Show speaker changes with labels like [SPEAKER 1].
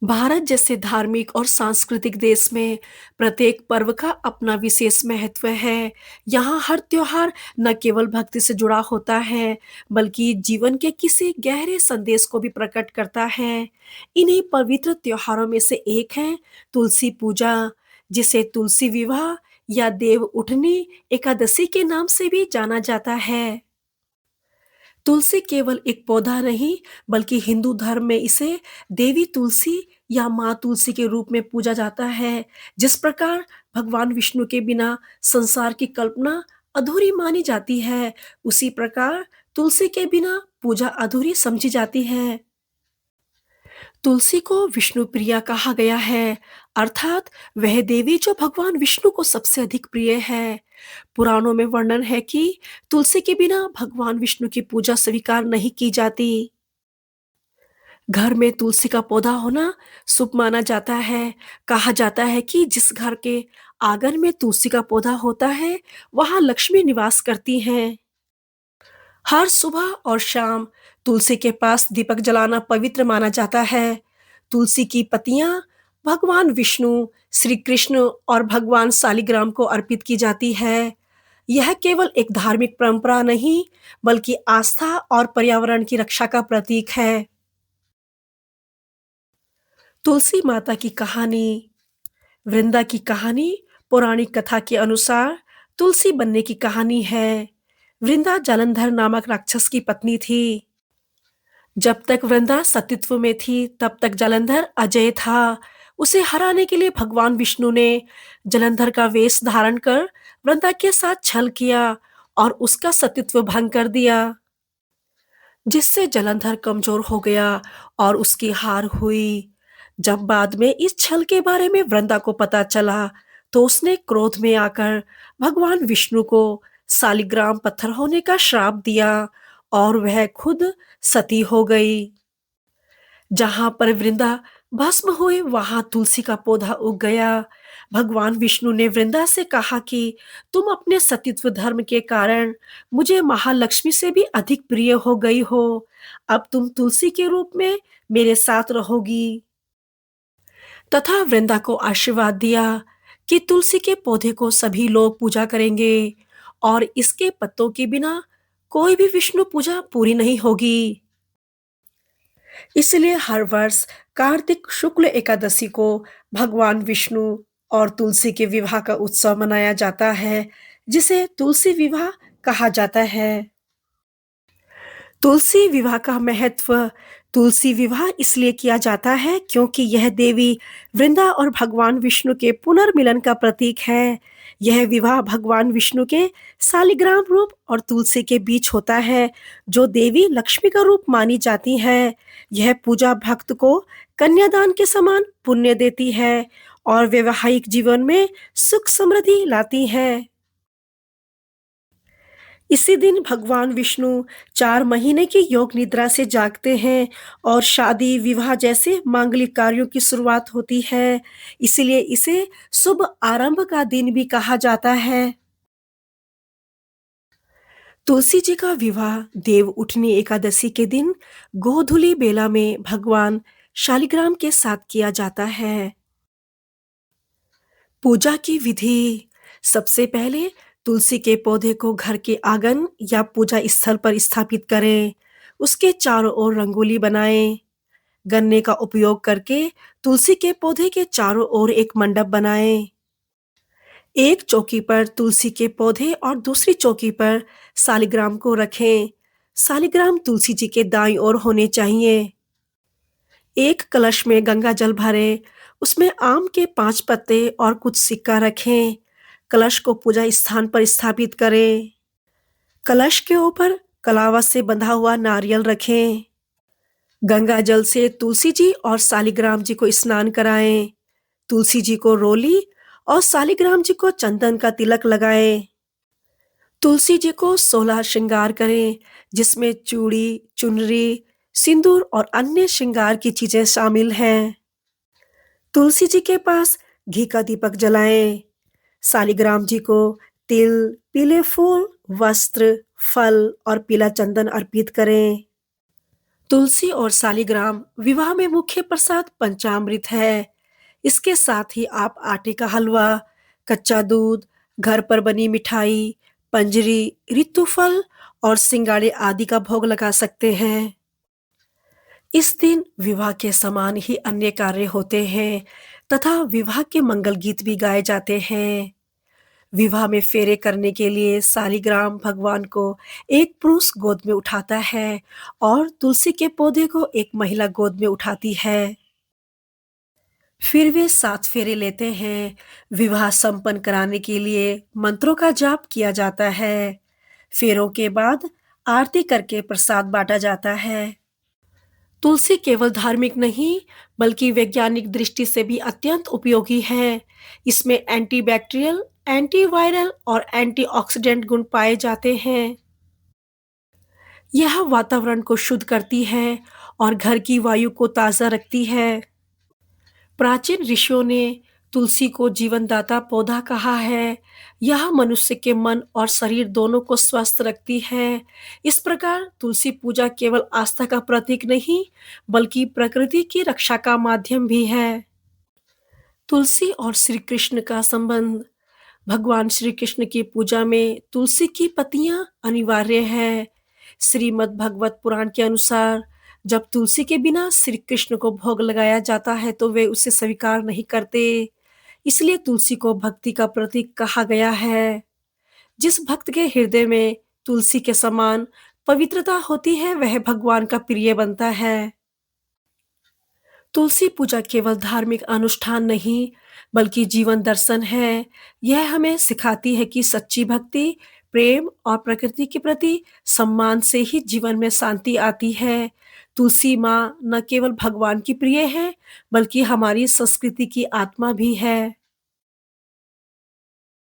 [SPEAKER 1] भारत जैसे धार्मिक और सांस्कृतिक देश में प्रत्येक पर्व का अपना विशेष महत्व है। यहाँ हर त्योहार न केवल भक्ति से जुड़ा होता है, बल्कि जीवन के किसी गहरे संदेश को भी प्रकट करता है। इन्हीं पवित्र त्योहारों में से एक है तुलसी पूजा, जिसे तुलसी विवाह या देव उठनी एकादशी के नाम से भी जाना जाता है। तुलसी केवल एक पौधा नहीं, बल्कि हिंदू धर्म में इसे देवी तुलसी या माँ तुलसी के रूप में पूजा जाता है। जिस प्रकार भगवान विष्णु के बिना संसार की कल्पना अधूरी मानी जाती है, उसी प्रकार तुलसी के बिना पूजा अधूरी समझी जाती है। तुलसी को विष्णु प्रिया कहा गया है, अर्थात वह देवी जो भगवान विष्णु को सबसे अधिक प्रिय है। पुराणों में वर्णन है कि तुलसी के बिना भगवान विष्णु की पूजा स्वीकार नहीं की जाती। घर में तुलसी का पौधा होना शुभ माना जाता है। कहा जाता है कि जिस घर के आंगन में तुलसी का पौधा होता है, वहां लक्ष्मी निवास करती हैं। हर सुबह और शाम तुलसी के पास दीपक जलाना पवित्र माना जाता है। तुलसी की पत्तियां भगवान विष्णु, श्री कृष्ण और भगवान शालिग्राम को अर्पित की जाती है। यह केवल एक धार्मिक परंपरा नहीं, बल्कि आस्था और पर्यावरण की रक्षा का प्रतीक है। तुलसी माता की कहानी। वृंदा की कहानी पौराणिक कथा के अनुसार तुलसी बनने की कहानी है। वृंदा जालंधर नामक राक्षस की पत्नी थी। जब तक वृंदा सतीत्व में थी, तब तक जालंधर अजय था। उसे हराने के लिए भगवान विष्णु ने जालंधर का वेश धारण कर वृंदा के साथ छल किया और उसका सतीत्व भंग कर दिया, जिससे जालंधर कमजोर हो गया और उसकी हार हुई। जब बाद में इस छल के बारे में वृंदा को पता चला, तो उसने क्रोध में आकर भगवान विष्णु को शालिग्राम पत्थर होने का श्राप दिया और वह खुद सती हो गई। जहां पर वृंदा भस्म हुए, वहां तुलसी का पौधा उग गया। भगवान विष्णु ने वृंदा से कहा कि तुम अपने सतीत्व धर्म के कारण मुझे महालक्ष्मी से भी अधिक प्रिय हो गई हो। अब तुम तुलसी के रूप में मेरे साथ रहोगी। तथा वृंदा को आशीर्वाद दिया कि तुलसी के पौधे को सभी लोग पूजा करेंगे और इसके पत्तों के बिना कोई भी विष्णु पूजा पूरी नहीं होगी। इसलिए हर वर्ष कार्तिक शुक्ल एकादशी को भगवान विष्णु और तुलसी के विवाह का उत्सव मनाया जाता है, जिसे तुलसी विवाह कहा जाता है। तुलसी विवाह का महत्व। तुलसी विवाह इसलिए किया जाता है क्योंकि यह देवी वृंदा और भगवान विष्णु के पुनर्मिलन का प्रतीक है। यह विवाह भगवान विष्णु के शालिग्राम रूप और तुलसी के बीच होता है, जो देवी लक्ष्मी का रूप मानी जाती है। यह पूजा भक्त को कन्यादान के समान पुण्य देती है और वैवाहिक जीवन में सुख समृद्धि लाती है। इसी दिन भगवान विष्णु 4 महीने की योग निद्रा से जागते हैं और शादी विवाह जैसे मांगलिक कार्यों की शुरुआत होती है। इसीलिए इसे शुभ आरंभ का दिन भी कहा जाता है। तुलसी जी का विवाह देव उठनी एकादशी के दिन गोधूली बेला में भगवान शालिग्राम के साथ किया जाता है। पूजा की विधि। सबसे पहले तुलसी के पौधे को घर के आंगन या पूजा स्थल पर स्थापित करें। उसके चारों ओर रंगोली बनाएं। गन्ने का उपयोग करके तुलसी के पौधे के चारों ओर एक मंडप बनाएं। एक चौकी पर तुलसी के पौधे और दूसरी चौकी पर शालिग्राम को रखें। शालिग्राम तुलसी जी के दाईं ओर होने चाहिए। एक कलश में गंगा जल भरें, उसमें आम के 5 पत्ते और कुछ सिक्का रखें। कलश को पूजा स्थान पर स्थापित करें। कलश के ऊपर कलावा से बंधा हुआ नारियल रखें। गंगा जल से तुलसी जी और शालिग्राम जी को स्नान कराएं। तुलसी जी को रोली और शालिग्राम जी को चंदन का तिलक लगाएं। तुलसी जी को 16 श्रृंगार करें, जिसमें चूड़ी, चुनरी, सिंदूर और अन्य श्रृंगार की चीजें शामिल हैं। तुलसी जी के पास घी का दीपक जलाएं। शालिग्राम जी को तिल, पीले फूल, वस्त्र, फल और पीला चंदन अर्पित करें। तुलसी और सालिग्राम विवाह में मुख्य प्रसाद पंचामृत है। इसके साथ ही आप आटे का हलवा, कच्चा दूध, घर पर बनी मिठाई, पंजरी, ऋतुफल और सिंगाड़े आदि का भोग लगा सकते हैं। इस दिन विवाह के समान ही अन्य कार्य होते हैं तथा विवाह के मंगल गीत भी गाए जाते हैं। विवाह में फेरे करने के लिए सालिग्राम भगवान को एक पुरुष गोद में उठाता है और तुलसी के पौधे को एक महिला गोद में उठाती है। फिर वे 7 फेरे लेते हैं। विवाह संपन्न कराने के लिए मंत्रों का जाप किया जाता है। फेरों के बाद आरती करके प्रसाद बांटा जाता है। तुलसी केवल धार्मिक नहीं, बल्कि वैज्ञानिक दृष्टि से भी अत्यंत उपयोगी है। इसमें एंटीबैक्टीरियल, एंटीवायरल और एंटीऑक्सीडेंट गुण पाए जाते हैं। यह वातावरण को शुद्ध करती है और घर की वायु को ताज़ा रखती है। प्राचीन ऋषियों ने तुलसी को जीवनदाता पौधा कहा है। यह मनुष्य के मन और शरीर दोनों को स्वस्थ रखती है। इस प्रकार तुलसी पूजा केवल आस्था का प्रतीक नहीं, बल्कि प्रकृति की रक्षा का माध्यम भी है। तुलसी और श्री कृष्ण का संबंध। भगवान श्री कृष्ण की पूजा में तुलसी की पत्तियां अनिवार्य है। श्रीमद् भगवत पुराण के अनुसार जब तुलसी के बिना श्री कृष्ण को भोग लगाया जाता है तो वे उसे स्वीकार नहीं करते। इसलिए तुलसी को भक्ति का प्रतीक कहा गया है। जिस भक्त के हृदय में तुलसी के समान पवित्रता होती है वह भगवान का प्रिय बनता है। तुलसी पूजा केवल धार्मिक अनुष्ठान नहीं, बल्कि जीवन दर्शन है। यह हमें सिखाती है कि सच्ची भक्ति, प्रेम और प्रकृति के प्रति सम्मान से ही जीवन में शांति आती है। तुलसी माँ न केवल भगवान की प्रिय है, बल्कि हमारी संस्कृति की आत्मा भी है।